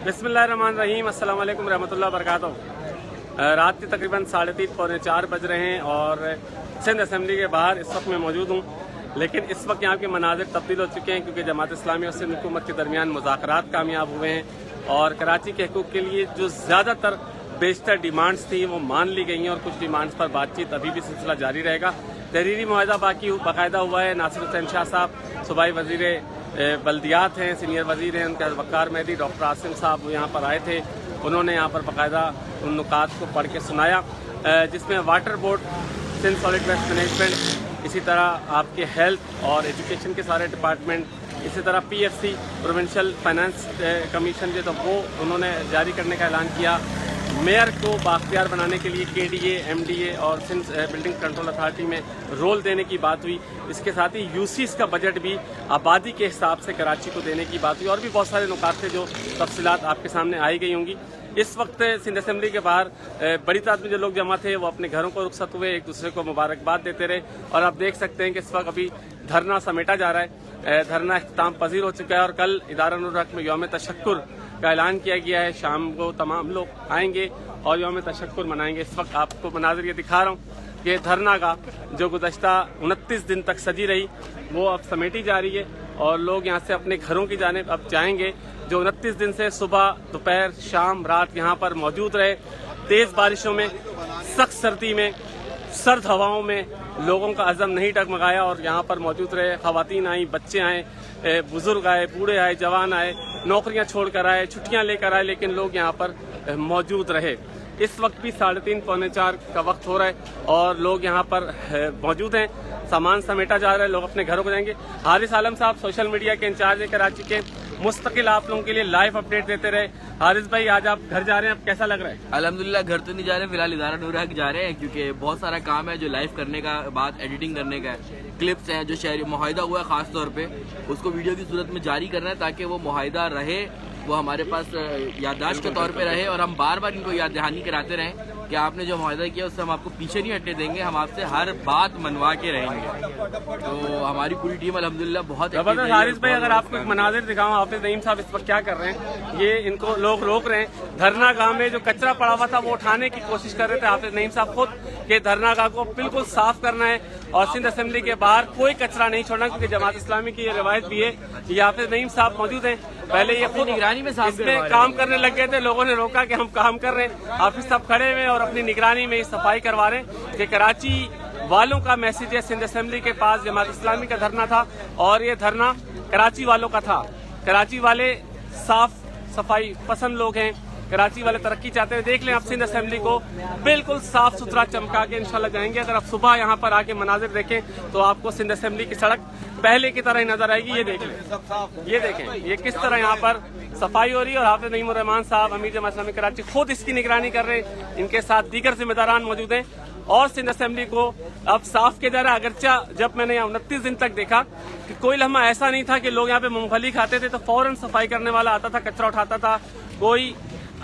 बिस्मिल्लाहिर्रहमानिर्रहीम, अस्सलाम वालेकुम रहमतुल्लाहि वबरकातुहू। रात के तकरीबन 3:30 पौने 4 बज रहे हैं और सिंध असेंबली के बाहर इस वक्त मैं मौजूद हूँ। लेकिन इस वक्त यहाँ के मनाजिर तब्दील हो चुके हैं क्योंकि जमात इस्लामी और सिंध हुकूमत के दरमियान मुज़ाकरात कामयाब हुए हैं और कराची के हकूक़ के लिए जो ज़्यादातर बेशतर डिमांड्स थी वो मान ली गई हैं और कुछ डिमांड्स पर बातचीत अभी भी सिलसिला जारी रहेगा। तहरीरी मुआहदा बाकायदा हुआ है। नासिर हुसैन शाह साहब सूबाई वज़ीर बल्दियात हैं, सीनियर वज़ीर हैं, उनका वक़ार मेहदी डॉक्टर आसिम साहब वो यहाँ पर आए थे। उन्होंने यहाँ पर बाकायदा उन नुकात को पढ़ के सुनाया जिसमें water board, Sindh solid waste management, इसी तरह आपके हेल्थ और एजुकेशन के सारे डिपार्टमेंट, इसी तरह PFC प्रोविंशियल फाइनेंस कमीशन जो तो वो उन्होंने जारी करने का ऐलान किया। मेयर को बाख्तियार बनाने के लिए KDA, MDA और सिंध बिल्डिंग कंट्रोल अथॉरिटी में रोल देने की बात हुई। इसके साथ ही UCs का बजट भी आबादी के हिसाब से कराची को देने की बात हुई और भी बहुत सारे नुकात थे जो तफसीलात आपके सामने आई गई होंगी। इस वक्त सिंध असेंबली के बाहर बड़ी तादाद में जो लोग जमा थे वो अपने घरों को रुखसत हुए, एक दूसरे को मुबारकबाद देते रहे और आप देख सकते हैं कि इस वक्त अभी धरना समेटा जा रहा है। धरना इख्तिताम पजीर हो चुका है और कल इदारा-उल हक में यौम तशक्कुर का ऐलान किया गया है। शाम को तमाम लोग आएंगे और यौम तशक्कुर मनाएंगे। इस वक्त आपको मनाज़िर ये दिखा रहा हूँ कि धरना का जो गुज़श्ता 29 दिन तक सजी रही वो अब समेटी जा रही है और लोग यहाँ से अपने घरों की जानिब अब जाएंगे। जो 29 दिन से सुबह, दोपहर, शाम, रात यहाँ पर मौजूद रहे, तेज़ बारिशों में, सख्त सर्दी में, सर्द हवाओं में लोगों का अज़म नहीं डगमगाया और यहाँ पर मौजूद रहे। ख़वातीन आई, बच्चे आए, बुज़ुर्ग आए, बूढ़े आए, जवान आए, नौकरियाँ छोड़ कर आए, छुट्टियाँ लेकर आए, लेकिन लोग यहाँ पर मौजूद रहे। इस वक्त भी 3:30 पौने 4 का वक्त हो रहा है और लोग यहाँ पर मौजूद हैं। सामान समेटा जा रहा है, लोग अपने घरों को जाएंगे। हारिस आलम साहब सोशल मीडिया के इंचार्ज हैं कराची के, मुस्तकिल आप लोगों के लिए लाइव अपडेट देते रहे। हारिस भाई, आज आप घर जा रहे हैं, अब कैसा लग रहा है? अल्हम्दुलिल्लाह घर तो नहीं जा रहे, फिलहाल इदारा-उल हक जा रहे हैं क्योंकि बहुत सारा काम है जो लाइव करने का, बात एडिटिंग करने का है। क्लिप्स हैं जो शहरी मुआहिदा हुआ है खास तौर पे, उसको वीडियो की सूरत में जारी करना है ताकि वो मुआहिदा रहे, वो हमारे पास याददाश्त के तौर पे रहे और हम बार बार इनको याद दहानी कराते रहें कि आपने जो मुआहिदा किया उससे हम आपको पीछे नहीं हटने देंगे, हम आपसे हर बात मनवा के रहेंगे। तो हमारी पूरी टीम अल्हम्दुलिल्लाह बहुत जबरदस्त। हारिस भाई, अगर आपको एक मनाजिर दिखाऊं, हाफिज नईम साहब इस वक्त क्या कर रहे हैं, ये इनको लोग रोक रहे हैं। धरना गाह में जो कचरा पड़ा हुआ था वो उठाने की कोशिश कर रहे थे हाफिज नईम साहब खुद कि धरना गाह को बिल्कुल साफ करना है और सिंध असेंबली के बाहर कोई कचरा नहीं छोड़ना, क्योंकि जमात इस्लामी की ये रिवायत भी है कि हाफिज नईम साहब मौजूद हैं। पहले ये खुद निगरानी में इसमें काम करने लग गए थे, लोगों ने रोका कि हम काम कर रहे हैं। हाफिज साहब खड़े हुए और अपनी निगरानी में सफाई करवा रहे हैं कि कराची वालों का मैसेज है। सिंध असेंबली के पास जमात इस्लामी का धरना था और ये धरना कराची वालों का था। कराची वाले साफ सफाई पसंद लोग हैं, कराची वाले तरक्की चाहते हैं। देख लें आप सिंध असेंबली को बिल्कुल साफ सुथरा चमका के इंशाल्लाह जाएंगे। अगर आप सुबह यहाँ पर आके मनाजिर देखें तो आपको सिंध असेंबली की सड़क पहले की तरह ही नजर आएगी। ये देख लें, ये देखें ये किस तरह यहाँ पर सफाई हो रही है और हाफिज नईम रहमान साहब, अमीर जमात इस्लामी कराची, खुद इसकी निगरानी कर रहे हैं। इनके साथ दीगर जिम्मेदारान मौजूद हैं और सिंध असेंबली को अब साफ किया जा रहा है। अगरचा जब मैंने यहाँ 29 दिन तक देखा कि कोई लम्हा ऐसा नहीं था कि लोग यहाँ पे मूंगफली खाते थे तो फौरन सफाई करने वाला आता था, कचरा उठाता था, कोई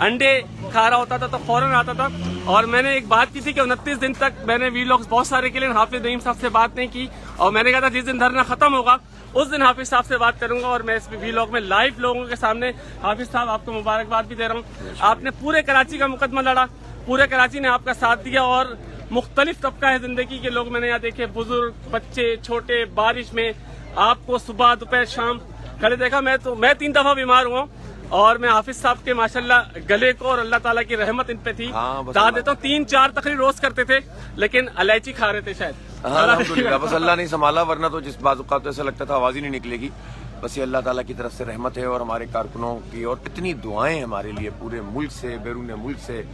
अंडे खा रहा होता था तो फौरन आता था। और मैंने एक बात की थी कि 29 दिन तक मैंने वीलॉग्स बहुत सारे के लिए हाफिज नईम साहब से बात नहीं की और मैंने कहा था जिस दिन धरना खत्म होगा उस दिन हाफिज साहब से बात करूंगा और मैं इस वीलॉग में लाइव लोगों के सामने। हाफिज साहब, आपको मुबारकबाद भी दे रहा हूँ, आपने पूरे कराची का मुकदमा लड़ा, पूरे कराची ने आपका साथ दिया और मुख्तलिफ तबका है जिंदगी के लोग मैंने यहाँ देखे, बुजुर्ग, बच्चे, छोटे, बारिश में आपको सुबह, दोपहर, शाम खड़े देखा। मैं 3 दफा बीमार हुआ और मैं हाफिज साहब के माशाल्लाह गले को और अल्लाह ताला की रहमत इन पे थी, दाद देता हूँ। 3-4 तकरीर रोज करते थे लेकिन इलायची खा रहे थे शायद। अल्हम्दुलिल्लाह, बस अल्लाह नहीं संभाला, वरना तो जिस बाज़ तो ऐसा लगता था आवाज ही नहीं निकलेगी। बस ये अल्लाह ताला की तरफ से रहमत है और हमारे कारकुनों की और इतनी दुआएं हमारे लिए पूरे मुल्क से, बैरून मुल्क से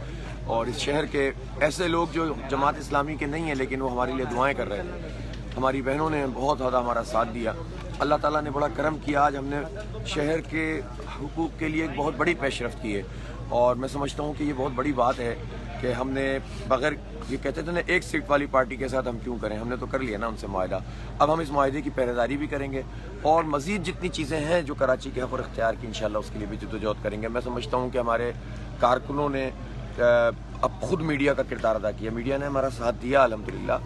और इस शहर के ऐसे लोग जो जमात इस्लामी के नहीं है लेकिन वो हमारे लिए दुआएं कर रहे थे। हमारी बहनों ने बहुत ज़्यादा हमारा साथ दिया। अल्लाह ताला ने बड़ा करम किया, आज हमने शहर के हुकूक के लिए एक बहुत बड़ी पेशरफ्त की है और मैं समझता हूँ कि ये बहुत बड़ी बात है कि हमने बगैर, ये कहते थे ना एक सीट वाली पार्टी के साथ हम क्यों करें, हमने तो कर लिया ना उनसे मुआहिदा। अब हम इस मुआहिदे की पहरेदारी भी करेंगे और मज़ीद जितनी चीज़ें हैं जो कराची के हक़ और इख्तियार की इंशाल्लाह उसके लिए भी जद्दोजहद करेंगे। मैं समझता हूँ कि हमारे कारकुनों ने अब खुद मीडिया का किरदार अदा किया, मीडिया ने हमारा साथ दिया अल्हम्दुलिल्लाह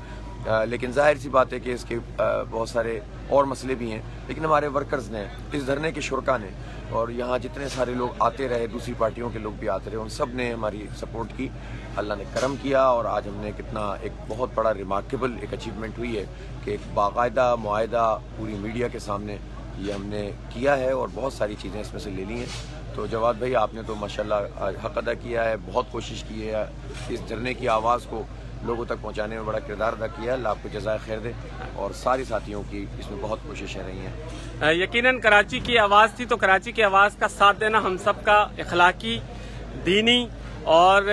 لیکن ظاہر سی بات ہے کہ اس کے بہت سارے اور مسئلے بھی ہیں، لیکن ہمارے ورکرز نے، اس دھرنے کے شرکا نے، اور یہاں جتنے سارے لوگ آتے رہے، دوسری پارٹیوں کے لوگ بھی آتے رہے، ان سب نے ہماری سپورٹ کی، اللہ نے کرم کیا، اور آج ہم نے کتنا ایک بہت بڑا ریمارکیبل ایک اچیومنٹ ہوئی ہے کہ ایک باقاعدہ معاہدہ پوری میڈیا کے سامنے یہ ہم نے کیا ہے، اور بہت ساری چیزیں اس میں سے لے لی ہیں۔ تو جواد بھائی آپ نے تو ماشاءاللہ حق ادا کیا ہے، بہت کوشش کی ہے، اس دھرنے کی آواز کو لوگوں تک پہنچانے میں بڑا کردار ادا کیا ہے، اللہ آپ کو جزائے خیر دے، اور سارے ساتھیوں کی اس میں بہت کوششیں رہی ہیں۔ یقیناً کراچی کی آواز تھی، تو کراچی کی آواز کا ساتھ دینا ہم سب کا اخلاقی، دینی اور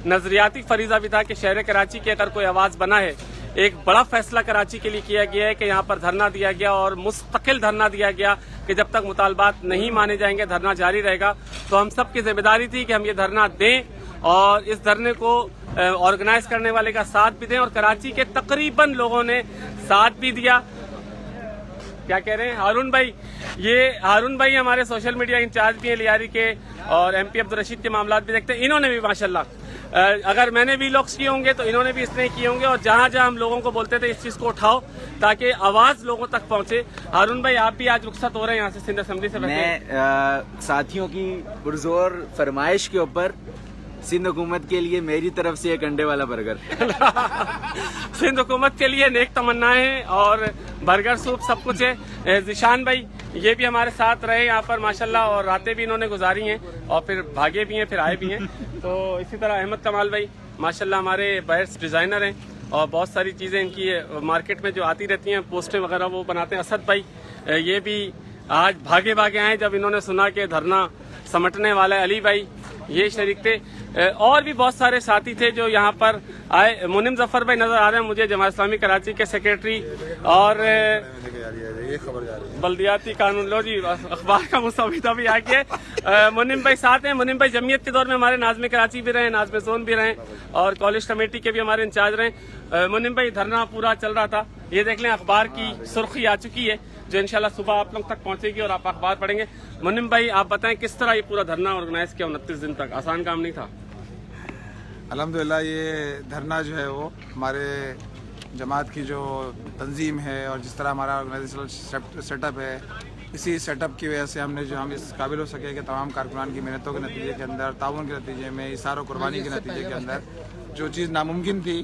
نظریاتی فریضہ بھی تھا کہ شہر کراچی کی اگر کوئی آواز بنا ہے۔ ایک بڑا فیصلہ کراچی کے لیے کیا گیا ہے کہ یہاں پر دھرنا دیا گیا، اور مستقل دھرنا دیا گیا کہ جب تک مطالبات نہیں مانے جائیں گے دھرنا جاری رہے گا۔ تو ہم سب کی ذمہ داری تھی کہ ہم یہ دھرنا دیں، اور اس دھرنے کو آرگنائز کرنے والے کا ساتھ بھی دیں، اور کراچی کے تقریباً لوگوں نے ساتھ بھی دیا۔ کیا کہہ رہے ہیں ہارون بھائی؟ یہ ہارون بھائی ہمارے سوشل میڈیا انچارج بھی ہیں لیاری کے، اور ایم پی عبدالرشید کے معاملات بھی دیکھتے ہیں، انہوں نے بھی ماشاءاللہ اگر میں نے ویلاگس کیے ہوں گے تو انہوں نے بھی اس طرح کیے ہوں گے، اور جہاں جہاں ہم لوگوں کو بولتے تھے اس چیز کو اٹھاؤ تاکہ آواز لوگوں تک پہنچے۔ ہارون بھائی آپ بھی آج رخصت ہو رہے ہیں یہاں سے سندھ اسمبلی سے؟ میں ساتھیوں کی پرزور فرمائش کے اوپر سندھ حکومت کے لیے میری طرف سے ایک انڈے والا برگر۔ سندھ حکومت کے لیے نیک تمنائیں اور برگر سوپ سب کچھ ہے۔ ذیشان بھائی یہ بھی ہمارے ساتھ رہے یہاں پر ماشاءاللہ، اور راتیں بھی انہوں نے گزاری ہیں، اور پھر بھاگے بھی ہیں، پھر آئے بھی ہیں۔ تو اسی طرح احمد کمال بھائی ماشاءاللہ ہمارے بائرس ڈیزائنر ہیں، اور بہت ساری چیزیں ان کی مارکیٹ میں جو آتی رہتی ہیں، پوسٹیں وغیرہ وہ بناتے ہیں۔ اسد بھائی یہ بھی آج بھاگے بھاگے آئے جب انہوں نے سنا کہ دھرنا سمٹنے والا ہے۔ علی بھائی یہ شریک تھے، اور بھی بہت سارے ساتھی تھے جو یہاں پر آئے۔ منم ظفر بھائی نظر آ رہے ہیں مجھے، جماعت اسلامی کراچی کے سیکریٹری، اور بلدیاتی قانون، لو جی اخبار کا مسودہ بھی آ گیا۔ منم بھائی ساتھ ہیں۔ منم بھائی جمعیت کے دور میں ہمارے ناظم کراچی بھی رہے، ناظم زون بھی رہے، اور کالج کمیٹی کے بھی ہمارے انچارج رہے۔ منم بھائی دھرنا پورا چل رہا تھا، یہ دیکھ لیں اخبار کی سرخی آ چکی ہے جو انشاءاللہ صبح آپ لوگ تک پہنچے گی اور آپ اخبار پڑھیں گے۔ منم بھائی آپ بتائیں کس طرح یہ پورا دھرنا آرگنائز کیا 29 دن تک؟ آسان کام نہیں تھا۔ الحمدللہ یہ دھرنا جو ہے وہ ہمارے جماعت کی جو تنظیم ہے، اور جس طرح ہمارا آرگنائزیشنل سیٹ اپ ہے، اسی سیٹ اپ کی وجہ سے ہم اس قابل ہو سکے کہ تمام کارکنان کی محنتوں کے نتیجے کے اندر، تعاون کے نتیجے میں، اثار و قربانی کے نتیجے کے اندر جو چیز ناممکن تھی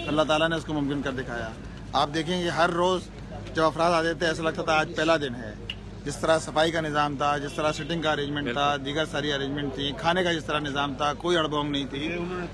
اللہ تعالیٰ نے اس کو ممکن کر دکھایا۔ آپ دیکھیں کہ ہر روز جب افراد آتے تھے ایسا لگتا تھا آج پہلا دن ہے۔ جس طرح صفائی کا نظام تھا، جس طرح سٹنگ کا ارینجمنٹ تھا، دیگر ساری ارینجمنٹ تھی، کھانے کا جس طرح نظام تھا، کوئی اڑبونگ نہیں تھی۔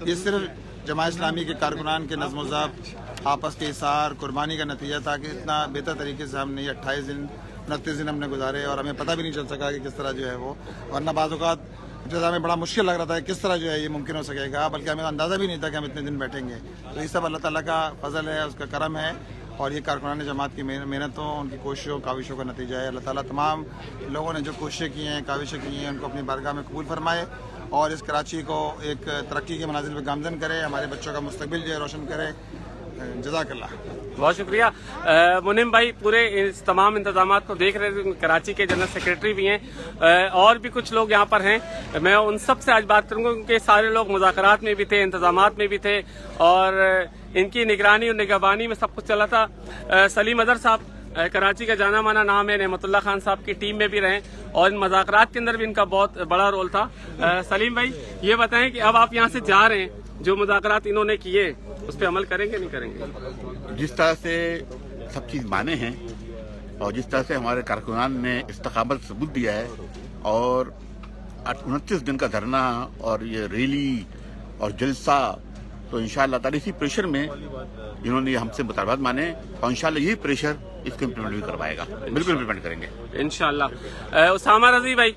یہ صرف جماعت اسلامی کے کارکنان کے نظم و ضبط، آپس کے اثار قربانی کا نتیجہ تھا کہ اتنا بہتر طریقے سے ہم نے یہ 28 دن 29 دن ہم نے گزارے، اور ہمیں پتہ بھی نہیں چل سکا کہ کس طرح جو ہے وہ، ورنہ بعض اوقات ابتدا میں بڑا مشکل لگ رہا تھا کہ کس طرح جو ہے یہ ممکن ہو سکے گا، بلکہ ہمیں اندازہ بھی نہیں تھا کہ ہم اتنے دن بیٹھیں گے۔ تو یہ سب اللہ تعالیٰ کا فضل ہے، اس کا کرم ہے، اور یہ کارکنان جماعت کی محنتوں، ان کی کوششوں کاوشوں کا نتیجہ ہے۔ اللہ تعالیٰ تمام لوگوں نے جو کوششیں کی ہیں، کاوشیں کی ہیں، ان کو اپنی بارگاہ میں قبول فرمائے، اور اس کراچی کو ایک ترقی کے منازل پہ گامزن کرے، ہمارے بچوں کا مستقبل جو ہے روشن کرے۔ جزاک اللہ۔ بہت شکریہ منم بھائی، پورے اس تمام انتظامات کو دیکھ رہے ہیں، کراچی کے جنرل سیکریٹری بھی ہیں، اور بھی کچھ لوگ یہاں پر ہیں۔ میں ان سب سے آج بات کروں گا کیونکہ سارے لوگ مذاکرات میں بھی تھے، انتظامات میں بھی تھے، اور ان کی نگرانی اور نگہبانی میں سب کچھ چلا تھا۔ سلیم اظہر صاحب کراچی کا جانا مانا نام ہے، نعمت اللہ خان صاحب کی ٹیم میں بھی رہے، اور ان مذاکرات کے اندر بھی ان کا بہت بڑا رول تھا۔ سلیم بھائی یہ بتائیں کہ اب آپ یہاں سے جا رہے ہیں، جو مذاکرات انہوں نے کیے اس پہ عمل کریں گے نہیں کریں گے؟ جس طرح سے سب چیز مانے ہیں، اور جس طرح سے ہمارے کارکنان نے استقامت ثبوت دیا ہے، اور 29 دن کا دھرنا اور یہ ریلی اور جلسہ، تو انشاءاللہ تعالی اسی پریشر میں انہوں نے ہم سے مطالبات مانے، اور انشاءاللہ یہی پریشر اس کو امپلیمنٹ بھی کروائے گا، بالکل امپلیمنٹ کریں گے انشاءاللہ۔ اسامہ رضی بھائی،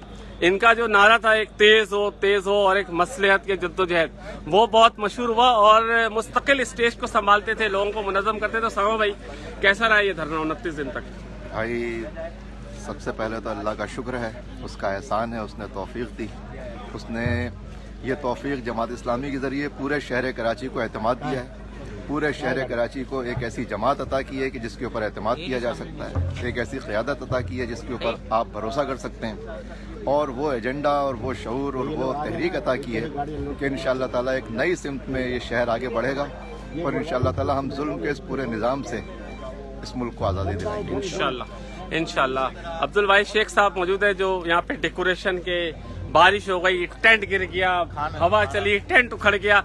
ان کا جو نعرہ تھا ایک تیز ہو اور ایک مصلحت کے جدوجہد، وہ بہت مشہور ہوا، اور مستقل اسٹیج کو سنبھالتے تھے، لوگوں کو منظم کرتے تھے۔ اسامہ بھائی کیسا رہا یہ دھرنا 29 دن تک؟ بھائی سب سے پہلے تو اللہ کا شکر ہے، اس کا احسان ہے، اس نے توفیق دی، اس نے یہ توفیق جماعت اسلامی کے ذریعے پورے شہر کراچی کو اعتماد دیا ہے، پورے شہر کراچی کو ایک ایسی جماعت عطا کی ہے کہ جس کے اوپر اعتماد کیا جا سکتا ہے، ایک ایسی قیادت عطا کی ہے جس کے اوپر آپ بھروسہ کر سکتے ہیں، اور وہ ایجنڈا اور وہ شعور اور وہ تحریک عطا کی ہے کہ انشاءاللہ تعالی ایک نئی سمت میں یہ شہر آگے بڑھے گا، और इंशाअल्लाह ताला हम जुल्म के इस पूरे निज़ाम से इस मुल्क को आज़ादी दिलाएंगे। इंशाल्लाह। अब्दुल वाहिद शेख साहब मौजूद है, जो यहाँ पे डेकोरेशन के, बारिश हो गई, टेंट गिर गया, हवा चली, टेंट उखड़ गया,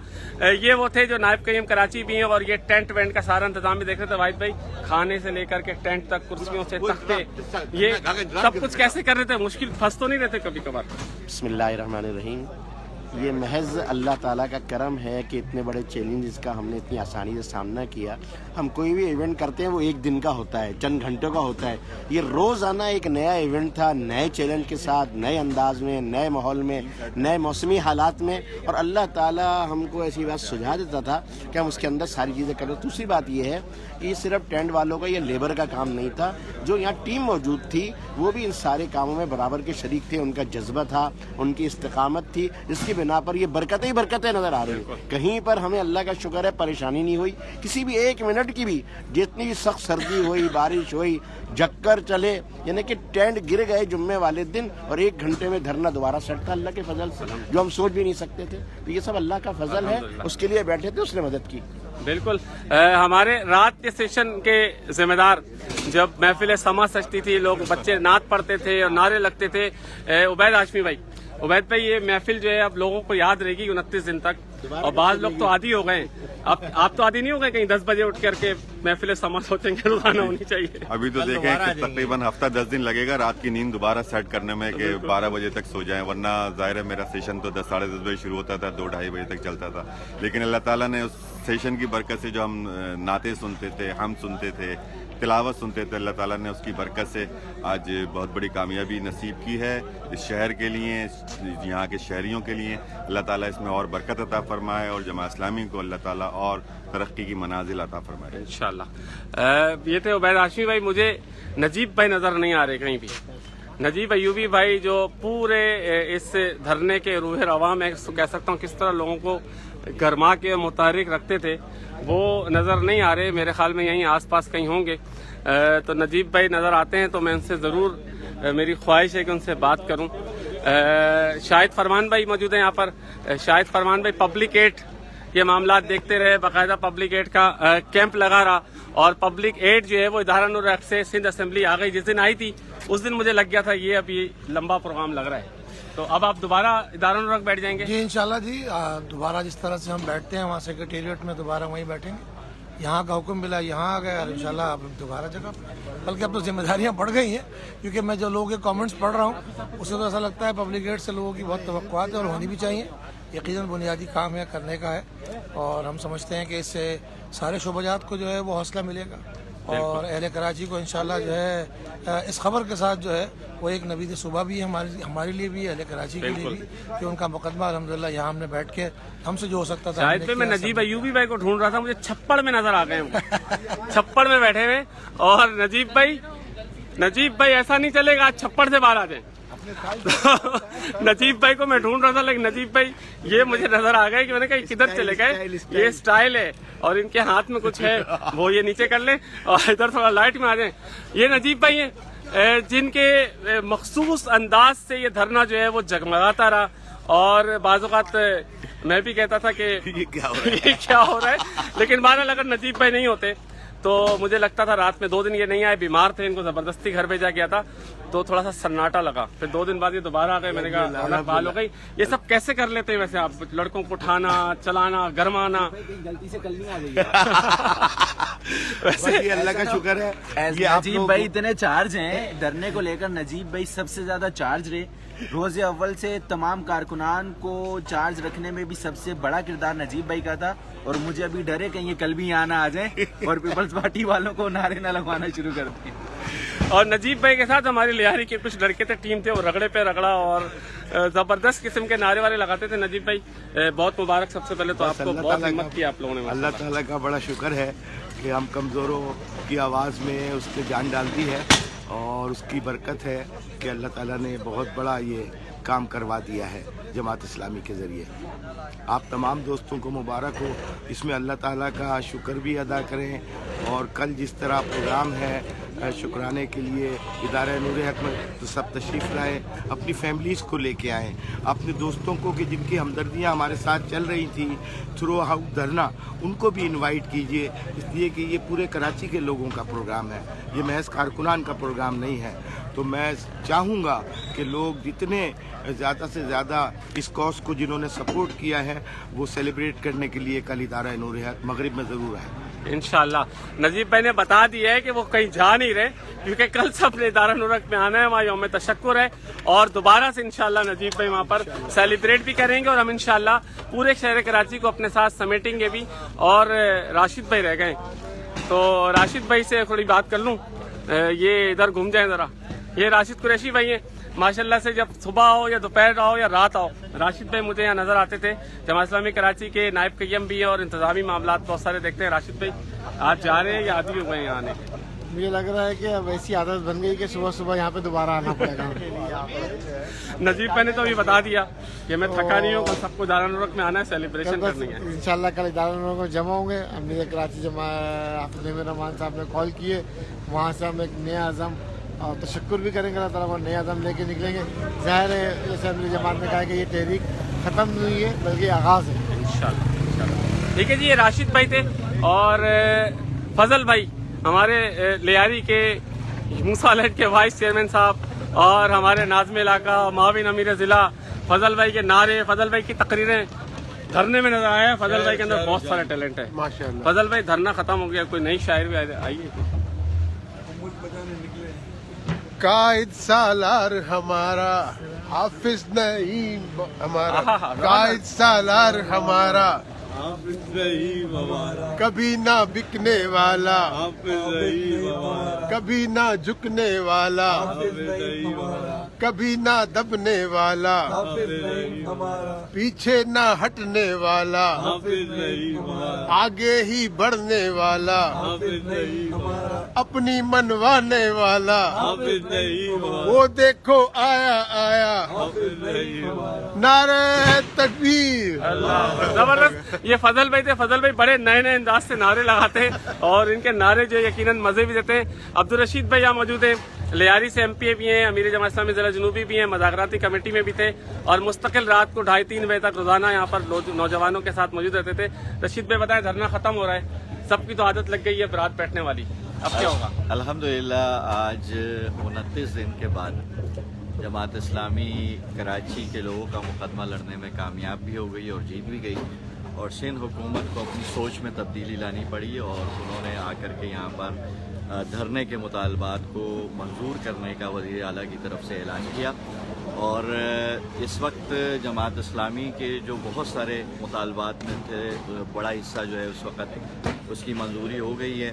ये वो थे जो नायब कईम कराची भी हैं और ये टेंट वेंट का सारा इंतजाम भी देख रहे थे वाहिद भाई, खाने से लेकर के टेंट तक, कुर्सियों से तख्ते, ये सब कुछ कैसे कर रहे थे? मुश्किल फंस तो नहीं रहते कभी कभार? बिस्मिल्लाहिर्रहमानिर्रहीम। ये महज अल्लाह ताला का करम है कि इतने बड़े चैलेंजेस का हमने इतनी आसानी से सामना किया। हम कोई भी इवेंट करते हैं वो एक दिन का होता है, चंद घंटों का होता है। ये रोज़ाना एक नया इवेंट था, नए चैलेंज के साथ, नए अंदाज में, नए माहौल में, नए मौसमी हालात में, और अल्लाह ताला हमको ऐसी बात सुझा देता था कि हम उसके अंदर सारी चीज़ें करें। दूसरी बात ये है कि सिर्फ टेंट वालों का, ये लेबर का काम नहीं था, जो यहाँ टीम मौजूद थी वो भी इन सारे कामों में बराबर के शरीक थे। उनका जज्बा था, उनकी इस्तिकामत थी, जिसकी बिना पर ये बरकतें ही बरकतें नजर आ रही हैं। कहीं पर हमें अल्लाह का शुक्र है परेशानी नहीं हुई, किसी भी एक मिनट की भी, जितनी भी सख्त सर्दी हुई, बारिश हुई, जक्कर चले, यानी कि टेंट गिर गए जुम्मे वाले दिन और 1 घंटे में धरना दोबारा सेट था अल्लाह के फजल से, जो हम सोच भी नहीं सकते थे। तो ये सब अल्लाह का फजल है, उसके लिए बैठे थे, उसने मदद की। बिल्कुल। हमारे रात के सेशन के जिम्मेदार, जब महफिल समा सजती थी, लोग बच्चे नात पढ़ते थे और नारे लगते थे, उबैद हाशमी भाई, उबैद भाई ये महफिल जो है अब लोगों को याद रहेगी 29 दिन तक, और बाद लोग तो आदी हो गए। अब आप तो आदी नहीं हो गए? कहीं 10 बजे उठ करके महफिल समा सोचेंगे रोजाना होनी चाहिए। अभी तो देखें कि तकरीबन हफ्ता 10 दिन लगेगा रात की नींद दोबारा सेट करने में कि 12 बजे तक सो जाएं, वरना जाहिर है मेरा सेशन तो 10 साढ़े 10 बजे शुरू होता था, 2-2:30 बजे तक चलता था। लेकिन अल्लाह ताला ने उस सेशन की बरकत से, जो हम नाते सुनते थे, हम सुनते थे, तिलावत सुनते थे, अल्लाह ताला ने उसकी बरकत से आज बहुत बड़ी कामयाबी नसीब की है इस शहर के लिए, यहाँ के शहरियों के लिए। अल्लाह ताला इसमें और बरकत अता फरमाए और जमात इस्लामी को अल्लाह ताला और तरक्की की मनाजिल अता फरमाए इंशाल्लाह। ये थे उबैद हाशमी भाई। मुझे नजीब भाई नजर नहीं आ रहे कहीं भी। नजीब अयूबी भाई जो पूरे इस धरने के रूह रवा में कह सकता हूँ किस तरह लोगों को गरमा के मुतहरिक रखते थे, वो नज़र नहीं आ रहे। मेरे ख्याल में यहीं आसपास कहीं होंगे। तो नजीब भाई नज़र आते हैं तो मैं उनसे ज़रूर, मेरी ख्वाहिश है कि उनसे बात करूं। शाहिद फरमान भाई मौजूद हैं यहाँ पर। शाहिद फरमान भाई पब्लिक एड ये मामला देखते रहे, बाकायदा पब्लिक एड का कैंप लगा रहा, और पब्लिक एड जो है वो इदारा नूर हक से सिंध असेंबली आ गई। जिस दिन आई थी उस दिन मुझे लग गया था ये अभी लंबा प्रोग्राम लग रहा है, तो अब आप दोबारा इदारा नूर हक बैठ जाएंगे? जी इंशाल्लाह जी, दोबारा जिस तरह से हम बैठते हैं वहाँ सेक्रेटेरिएट में दोबारा वहीं बैठेंगे। यहाँ का हुक्म मिला, यहाँ आ गए, इंशाल्लाह अब दोबारा जगह। बल्कि अब तो जिम्मेदारियाँ बढ़ गई हैं, क्योंकि मैं जो लोगों के कमेंट्स पढ़ रहा हूँ उससे तो ऐसा लगता है पब्लिक एड से लोगों की बहुत तवक्कुआत है और होनी भी चाहिए। यकीनन बुनियादी काम है, करने का है, और हम समझते हैं कि इससे सारे शोबाजात को जो है वो हौसला मिलेगा, और अहले कराची को इंशाल्लाह जो है इस खबर के साथ जो है वो एक नवीद सुबह भी है हमारे लिए भी, अहले कराची के लिए भी, कि उनका मुकदमा अल्हम्दुलिल्लाह यहाँ हमने बैठ के हमसे जो हो सकता था। शायद पे मैं नजीब अयूबी भाई को ढूंढ रहा था, मुझे छप्पड़ में नजर आ गए छप्पड़ में बैठे हुए। और नजीब भाई ऐसा नहीं चलेगा, आज छप्पड़ से बाहर आ जाए। नजीब भाई को मैं ढूंढ रहा था, लेकिन नजीब भाई ये मुझे नजर आ गए कि मैंने कहा किधर चले गए। ये स्टाइल है और इनके हाथ में कुछ है, वो ये नीचे कर लें और इधर थोड़ा लाइट में आ जाए। ये नजीब भाई है जिनके मखसूस अंदाज से ये धरना जो है वो जगमगाता रहा, और बाज़-औक़ात मैं भी कहता था कि ये क्या हो रहा है, लेकिन बहरहाल अगर नजीब भाई नहीं होते तो मुझे लगता था, रात में 2 दिन ये नहीं आए, बीमार थे, इनको जबरदस्ती घर भेजा गया था, तो थोड़ा सा सन्नाटा लगा। फिर 2 दिन बाद ये दोबारा आ गए, मैंने कहा हालत बहाल हो गई। ये सब कैसे कर लेते हैं वैसे आप, लड़कों को उठाना, चलाना, गरमाना? गलती से कल नहीं आ गई वैसे ये अल्लाह का शुक्र है। नजीब भाई इतने चार्ज हैं धरने को लेकर, नजीब भाई सबसे ज्यादा चार्ज रहे। रोज़े अव्वल से तमाम कारकुनान को चार्ज रखने में भी सबसे बड़ा किरदार नजीब भाई का था, और मुझे अभी डर है कहीं ये कल भी यहाँ ना आ जाए और पीपल्स पार्टी वालों को नारे ना लगवाना शुरू कर दें। और नजीब भाई के साथ हमारी लिहारी के कुछ लड़के थे, टीम थे, वो रगड़े पे रगड़ा और जबरदस्त किस्म के नारे वारे लगाते थे। नजीब भाई बहुत मुबारक, सबसे पहले तो आपको बहुत हिम्मत की आप लोगों ने। अल्लाह ताला का बड़ा शुक्र है कि हम कमज़ोरों की आवाज़ में उसने जान डाल दी है, और उसकी बरकत है कि अल्लाह ताला ने बहुत बड़ा ये काम करवा दिया है जमात इस्लामी के ज़रिए। आप तमाम दोस्तों को मुबारक हो, इसमें अल्लाह ताला का शुक्र भी अदा करें। और कल जिस तरह प्रोग्राम है शुक्राने के लिए इदारा नूर हक में तो सब तशरीफ़ लाएँ, अपनी फैमिलीज़ को लेके आएँ, अपने दोस्तों को कि जिनकी हमदर्दियाँ हमारे साथ चल रही थी थ्रू आउट धरना, उनको भी इनवाइट कीजिए, इसलिए कि ये पूरे कराची के लोगों का प्रोग्राम है, ये महज कारकुनान का प्रोग्राम नहीं है। तो मैं चाहूँगा कि लोग जितने ज़्यादा से ज़्यादा इस कॉज को जिन्होंने सपोर्ट किया है वो सेलिब्रेट करने के लिए कल इदारा नूर हक मगरिब में ज़रूर आए। इंशाल्लाह। नजीब भाई ने बता दिया है कि वो कहीं जा नहीं रहे, क्योंकि कल सब ने इदारा नूर हक में आना है, वहाँ यौम तशक्कुर है और दोबारा से इंशाल्लाह नजीब भाई वहाँ पर सेलिब्रेट भी करेंगे और हम इंशाल्लाह पूरे शहर कराची को अपने साथ समेटेंगे भी। और राशिद भाई रह गए, तो राशिद भाई से थोड़ी बात कर लूँ, ये इधर घूम जाए ज़रा। ये राशिद कुरैशी भाई हैं, माशाल्लाह से जब सुबह आओ या दोपहर आओ या रात आओ, राशिद भाई मुझे यहाँ नजर आते थे। जमात इस्लामी कराची के नायब क़य्यम भी हैं और इंतजामी मामलात बहुत सारे देखते हैं। राशिद भाई आज जा रहे हैं या आदि हो गए यहाँ आने? मुझे लग रहा है कि अब ऐसी आदत बन गई कि सुबह सुबह यहाँ पे दोबारा आना पड़ेगा। नजीब भाई ने तो अभी बता दिया कि मैं थका नहीं हूँ, सबको इदारा नूर हक में आना है, सेलिब्रेशन करनी है। इंशाल्लाह कल इदारा नूर हक में जमा होंगे। अमीर कराची हाफिज नईम रहमान साहब ने कॉल किए, वहाँ से हम एक नया अज़म और तशक्कुर भी करेंगे, अल्लाह ताला को नया अज़म लेके निकलेंगे। ज़ाहिर है जैसे अमीर जमात ने कहा कि ये तहरीक ख़त्म नहीं हुई है बल्कि आगाज़ है। इंशाल्लाह। ठीक है जी, ये राशिद भाई थे और फजल भाई हमारे लियारी के मूसा अलर्ट के वाइस चेयरमैन साहब और हमारे नाज़िम इलाका माविन अमीर ज़िला, फजल भाई के नारे, फजल भाई की तकरीरें धरने में नजर आया है। फजल भाई के अंदर बहुत सारा टैलेंट है माशाअल्लाह। फजल भाई धरना खत्म हो गया, कोई नई शायरी भी आई है? कायद सालार हमारा हाफिज नईम हमारा, कायद सालार हमारा कभी ना बिकने वाला, कभी ना झुकने वाला, कभी ना दबने वाला, पीछे ना हटने वाला, आगे ही बढ़ने वाला, अपनी मनवाने वाला, वो देखो आया आया, नारे तकबीर। जबरदस्त। ये फजल भाई थे। फजल भाई बड़े नए नए अंदाज से नारे लगाते हैं और इनके नारे जो यकीनन मजे भी देते हैं। अब्दुल रशीद भाई यहाँ मौजूद हैं, लियारी से MP भी हैं, अमीर जमात इस्लामी ज़िला जनूबी भी हैं, मज़ाकराती कमेटी में भी थे और मुस्तकिल रात को 2:30-3 बजे तक रोजाना यहाँ पर नौजवानों के साथ मौजूद रहते थे। रशीद भाई बताएं, धरना खत्म हो रहा है, सबकी तो आदत लग गई है रात बैठने वाली, अब क्या होगा? अल्हम्दुलिल्लाह आज 29 दिन के बाद जमात इस्लामी कराची के लोगों का मुकदमा लड़ने में कामयाब भी हो गई और जीत भी गई और सिंध हुकूमत को अपनी सोच में तब्दीली लानी पड़ी और उन्होंने आकर के यहाँ पर धरने के मुतालबात को मंजूर करने का वज़ीर आला की तरफ से ऐलान किया। और इस वक्त जमात इस्लामी के जो बहुत सारे मुतालबात में थे, बड़ा हिस्सा जो है उस वक्त उसकी मंजूरी हो गई है।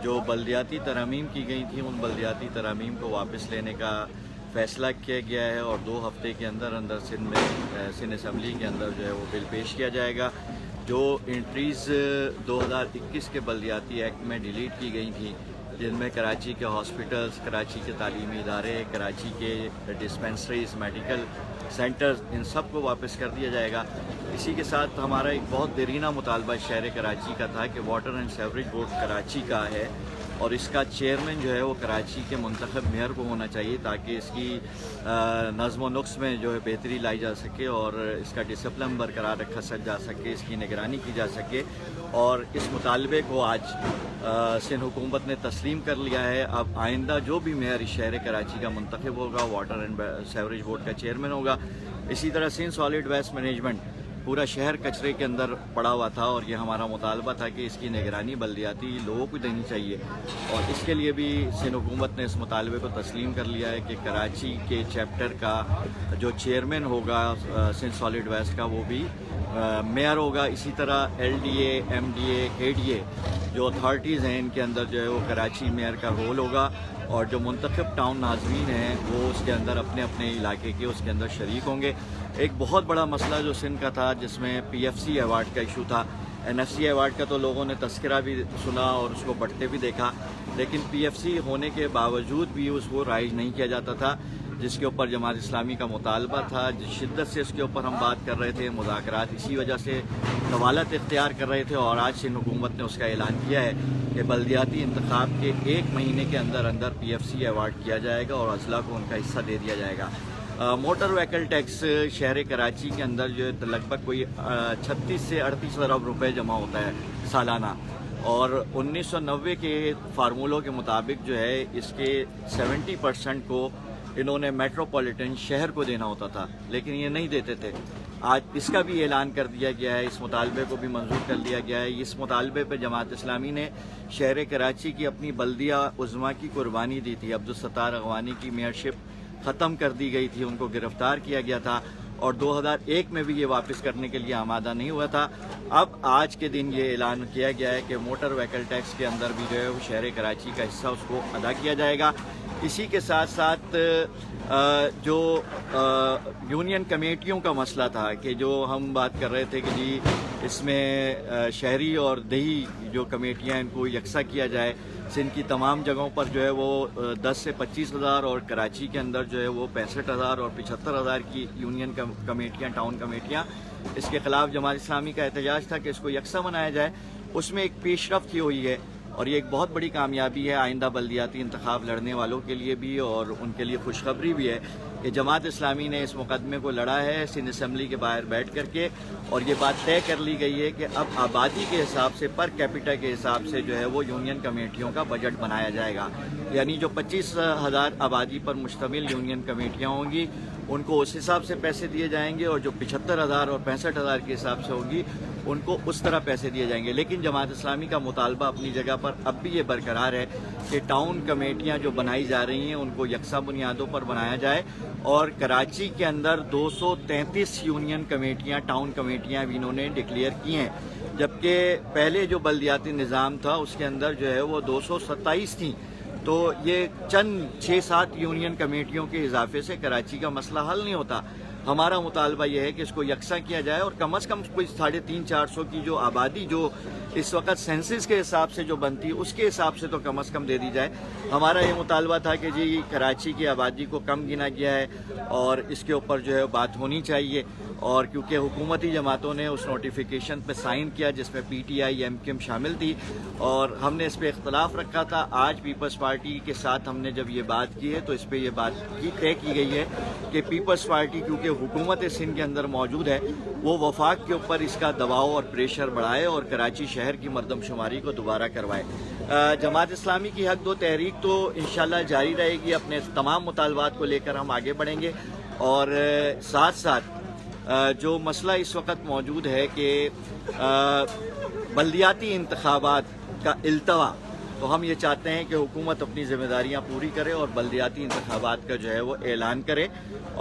जो बल्दियाती तरमीम की गई थी, उन बल्दियाती तरमीम को वापस लेने का फैसला किया गया है और 2 हफ्ते के अंदर अंदर सिंध असम्बली के अंदर जो है वो बिल पेश किया जाएगा। जो एंट्रीज़ 2021 के बल्दियाती एक्ट में डिलीट की गई थी, जिनमें कराची के हॉस्पिटल्स, कराची के तालीमी इदारे, कराची के डिस्पेंसरीज, मेडिकल सेंटर्स, इन सब को वापस कर दिया जाएगा। इसी के साथ हमारा एक बहुत देरीना मुतालबा शहर कराची का था कि water and sewerage board Karachi का है और इसका चेयरमैन जो है वो कराची के मुंतखब मेयर को होना चाहिए ताकि इसकी नज़्म व नुक्स में जो है बेहतरी लाई जा सके और इसका डिसिप्लिन बरकरार रखा जा सके, इसकी निगरानी की जा सके। और इस मुतालबे को आज सिंध हुकूमत ने तस्लीम कर लिया है। अब आइंदा जो भी मेयर इस शहर कराची का मुंतखब होगा वाटर एंड सीवरेज बोर्ड का चेयरमैन होगा। इसी तरह सिंध सॉलिड वेस्ट मैनेजमेंट पूरा शहर कचरे के अंदर पड़ा हुआ था और ये हमारा मुतालबा था कि इसकी निगरानी बल्दियाती लोगों को देनी चाहिए और इसके लिए भी सिंध हुकूमत ने इस मुतालबे को तस्लीम कर लिया है कि कराची के चैप्टर का जो चेयरमैन होगा सिंध सॉलिड वेस्ट का वो भी मेयर होगा। इसी तरह LDA, MDA, KDA जो अथॉरिटीज़ हैं इनके अंदर जो है वो कराची मेयर का रोल होगा और जो मुंतखब टाउन नाज़रीन हैं वो उसके अंदर अपने अपने इलाके के उसके अंदर शरीक होंगे। एक बहुत बड़ा मसला जो सिंध का था जिसमें PFC अवार्ड का इशू था, NFC अवार्ड का तो लोगों ने तस्करा भी सुना और उसको बढ़ते भी देखा, लेकिन PFC होने के बावजूद भी उसको राइज नहीं किया जाता था। جس کے اوپر جماعت اسلامی کا مطالبہ تھا، جس شدت سے اس کے اوپر ہم بات کر رہے تھے، مذاکرات اسی وجہ سے طوالت اختیار کر رہے تھے، اور آج سندھ حکومت نے اس کا اعلان کیا ہے کہ بلدیاتی انتخاب کے 1 مہینے کے اندر اندر PFC ایوارڈ کیا جائے گا اور اضلاع کو ان کا حصہ دے دیا جائے گا۔ موٹر وہیکل ٹیکس شہر کراچی کے اندر جو ہے لگ بھگ کوئی 36 سے 38 ارب روپے جمع ہوتا ہے سالانہ، اور 1990 کے فارمولوں کے مطابق جو ہے اس کے 70% کو انہوں نے میٹروپولیٹن شہر کو دینا ہوتا تھا، لیکن یہ نہیں دیتے تھے۔ آج اس کا بھی اعلان کر دیا گیا ہے، اس مطالبے کو بھی منظور کر لیا گیا ہے۔ اس مطالبے پہ جماعت اسلامی نے شہر کراچی کی اپنی بلدیہ عظمیٰ کی قربانی دی تھی۔ عبدالستار اغوانی کی میئرشپ ختم کر دی گئی تھی، ان کو گرفتار کیا گیا تھا، اور 2001 میں بھی یہ واپس کرنے کے لیے آمادہ نہیں ہوا تھا۔ اب آج کے دن یہ اعلان کیا گیا ہے کہ موٹر وہیکل ٹیکس کے اندر بھی جو ہے وہ شہر کراچی کا حصہ اس کو ادا کیا جائے گا۔ اسی کے ساتھ ساتھ جو یونین کمیٹیوں کا مسئلہ تھا کہ جو ہم بات کر رہے تھے کہ جی اس میں شہری اور دیہی جو کمیٹیاں ان کو یکساں کیا جائے، سندھ کی تمام جگہوں پر جو ہے وہ 10 سے 25 ہزار اور کراچی کے اندر جو ہے وہ 65,000 اور 75,000 کی یونین کمیٹیاں، ٹاؤن کمیٹیاں، اس کے خلاف جماعت اسلامی کا احتجاج تھا کہ اس کو یکساں بنایا جائے۔ اس میں ایک پیش رفت ہوئی ہے اور یہ ایک بہت بڑی کامیابی ہے آئندہ بلدیاتی انتخاب لڑنے والوں کے لیے بھی، اور ان کے لیے خوشخبری بھی ہے کہ جماعت اسلامی نے اس مقدمے کو لڑا ہے سندھ اسمبلی کے باہر بیٹھ کر کے، اور یہ بات طے کر لی گئی ہے کہ اب آبادی کے حساب سے، پر کیپیٹا کے حساب سے جو ہے وہ یونین کمیٹیوں کا بجٹ بنایا جائے گا، یعنی جو 25,000 آبادی پر مشتمل یونین کمیٹیاں ہوں گی ان کو اس حساب سے پیسے دیے جائیں گے، اور جو 75,000 اور 65,000 کے حساب سے ہوگی ان کو اس طرح پیسے دیے جائیں گے۔ لیکن جماعت اسلامی کا مطالبہ اپنی جگہ پر اب بھی یہ برقرار ہے کہ ٹاؤن کمیٹیاں جو بنائی جا رہی ہیں ان کو یکساں بنیادوں پر بنایا جائے، اور کراچی کے اندر 233 یونین کمیٹیاں، ٹاؤن کمیٹیاں بھی انہوں نے ڈکلیئر کی ہیں، جبکہ پہلے جو بلدیاتی نظام تھا اس کے اندر جو ہے وہ 227 تھیں۔ تو یہ چند 6-7 یونین کمیٹیوں کے اضافے سے کراچی کا مسئلہ حل نہیں ہوتا۔ ہمارا مطالبہ یہ ہے کہ اس کو یکساں کیا جائے، اور کم از کم کوئی 350-400 کی جو آبادی جو اس وقت سینسس کے حساب سے جو بنتی ہے اس کے حساب سے تو کم از کم دے دی جائے۔ ہمارا یہ مطالبہ تھا کہ جی کراچی کی آبادی کو کم گنا گیا ہے اور اس کے اوپر جو ہے بات ہونی چاہیے، اور کیونکہ حکومتی جماعتوں نے اس نوٹیفیکیشن پہ سائن کیا جس میں PTI MKM شامل تھی، اور ہم نے اس پہ اختلاف رکھا تھا۔ آج پیپلز پارٹی کے ساتھ ہم نے جب یہ بات کی ہے تو اس پہ یہ بات طے کی گئی ہے کہ پیپلز پارٹی کیونکہ حکومت سندھ کے اندر موجود ہے وہ وفاق کے اوپر اس کا دباؤ اور پریشر بڑھائے اور کراچی شہر کی مردم شماری کو دوبارہ کروائے۔ جماعت اسلامی کی حق دو تحریک تو انشاءاللہ جاری رہے گی، اپنے تمام مطالبات کو لے کر ہم آگے بڑھیں گے، اور ساتھ ساتھ جو مسئلہ اس وقت موجود ہے کہ بلدیاتی انتخابات کا التوا، تو ہم یہ چاہتے ہیں کہ حکومت اپنی ذمہ داریاں پوری کرے اور بلدیاتی انتخابات کا جو ہے وہ اعلان کرے،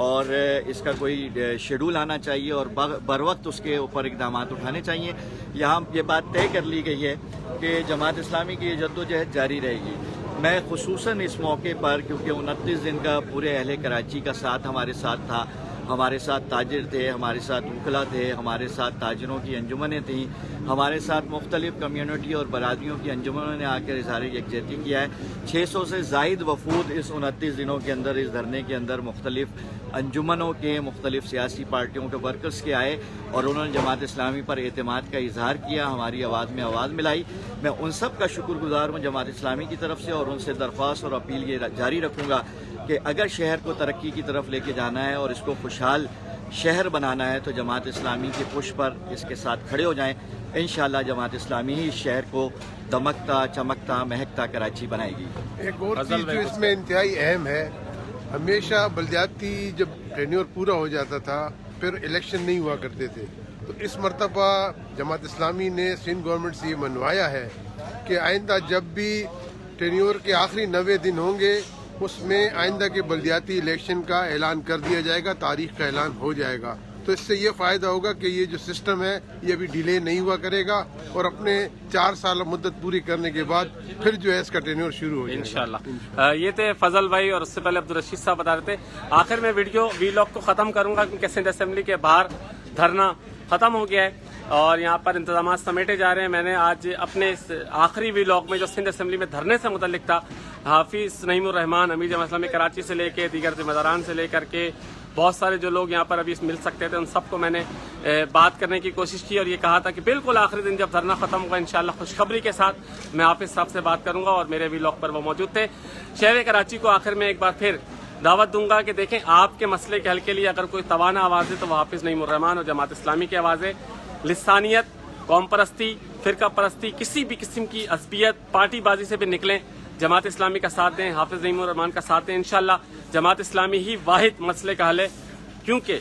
اور اس کا کوئی شیڈول آنا چاہیے اور بر وقت اس کے اوپر اقدامات اٹھانے چاہیے۔ یہاں یہ بات طے کر لی گئی ہے کہ جماعت اسلامی کی یہ جدوجہد جاری رہے گی۔ میں خصوصاً اس موقع پر کیونکہ 29 دن کا پورے اہل کراچی کا ساتھ ہمارے ساتھ تھا، ہمارے ساتھ تاجر تھے، ہمارے ساتھ وکلا تھے، ہمارے ساتھ تاجروں کی انجمنیں تھیں، ہمارے ساتھ مختلف کمیونٹی اور برادریوں کی انجمنوں نے آ کر اظہار یکجہتی کیا ہے۔ 600 سے زائد وفود اس 29 دنوں کے اندر اس دھرنے کے اندر مختلف انجمنوں کے، مختلف سیاسی پارٹیوں کے ورکرز کے آئے، اور انہوں نے جماعت اسلامی پر اعتماد کا اظہار کیا، ہماری آواز میں آواز ملائی۔ میں ان سب کا شکر گزار ہوں جماعت اسلامی کی طرف سے، اور ان سے درخواست اور اپیل یہ جاری رکھوں گا کہ اگر شہر کو ترقی کی طرف لے کے جانا ہے اور اس کو خوشحال شہر بنانا ہے تو جماعت اسلامی کی پش پر اس کے ساتھ کھڑے ہو جائیں۔ انشاءاللہ جماعت اسلامی ہی اس شہر کو دمکتا، چمکتا، مہکتا کراچی بنائے گی۔ ایک اور چیز جو اس میں انتہائی اہم ہے، ہمیشہ بلدیاتی جب ٹینیور پورا ہو جاتا تھا پھر الیکشن نہیں ہوا کرتے تھے، تو اس مرتبہ جماعت اسلامی نے سندھ گورنمنٹ سے یہ منوایا ہے کہ آئندہ جب بھی ٹینیور کے آخری 90 دن ہوں گے اس میں آئندہ کے بلدیاتی الیکشن کا اعلان کر دیا جائے گا، تاریخ کا اعلان ہو جائے گا۔ تو اس سے یہ فائدہ ہوگا کہ یہ جو سسٹم ہے یہ ابھی ڈیلے نہیں ہوا کرے گا، اور اپنے 4 سال مدت پوری کرنے کے بعد پھر جو ہے اس کا ٹینیور شروع ہو جائے گا انشاءاللہ۔ یہ تھے فضل بھائی، اور اس سے پہلے عبدالرشید صاحب بتا رہے تھے۔ آخر میں ویلوگ کو ختم کروں گا کیونکہ سندھ اسمبلی کے باہر دھرنا ختم ہو گیا ہے۔ اور یہاں پر انتظامات سمیٹے جا رہے ہیں. میں نے آج اپنے اس آخری ولاگ میں جو سندھ اسمبلی میں دھرنے سے متعلق تھا، حافظ نعیم الرحمان امیر جماعت اسلامی کراچی سے لے کے دیگر ذمہ داران سے لے کر کے بہت سارے جو لوگ یہاں پر ابھی مل سکتے تھے، ان سب کو میں نے بات کرنے کی کوشش کی اور یہ کہا تھا کہ بالکل آخری دن جب دھرنا ختم ہوگا انشاءاللہ خوشخبری کے ساتھ میں حافظ صاحب سے بات کروں گا، اور میرے ولاگ پر وہ موجود تھے. شہر کراچی کو آخر میں ایک بار پھر دعوت دوں گا کہ دیکھیں آپ کے مسئلے کے حل کے لیے اگر کوئی توانا آواز ہے تو وہ حافظ نعیم الرحمان اور جماعت اسلامی کی آواز ہے. لسانیت، قوم پرستی، فرقہ پرستی، کسی بھی قسم کی عصبیت، پارٹی بازی سے بھی نکلیں، جماعت اسلامی کا ساتھ دیں، حافظ نعیم الرحمان کا ساتھ دیں. انشاءاللہ جماعت اسلامی ہی واحد مسئلے کا حل ہے، کیونکہ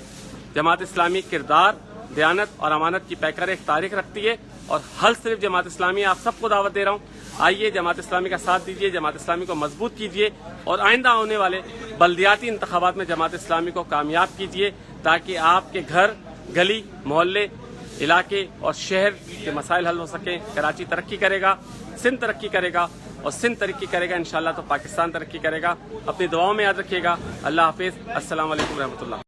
جماعت اسلامی کردار، دیانت اور امانت کی پیکر ایک تاریخ رکھتی ہے، اور حل صرف جماعت اسلامی. آپ سب کو دعوت دے رہا ہوں، آئیے جماعت اسلامی کا ساتھ دیجیے، جماعت اسلامی کو مضبوط کیجیے اور آئندہ ہونے والے بلدیاتی انتخابات میں جماعت اسلامی کو کامیاب کیجیے، تاکہ آپ کے گھر، گلی، محلے، علاقے اور شہر کے مسائل حل ہو سکیں. کراچی ترقی کرے گا، سندھ ترقی کرے گا، اور سندھ ترقی کرے گا انشاءاللہ تو پاکستان ترقی کرے گا. اپنی دعاؤں میں یاد رکھیے گا. اللہ حافظ. السلام علیکم ورحمۃ اللہ.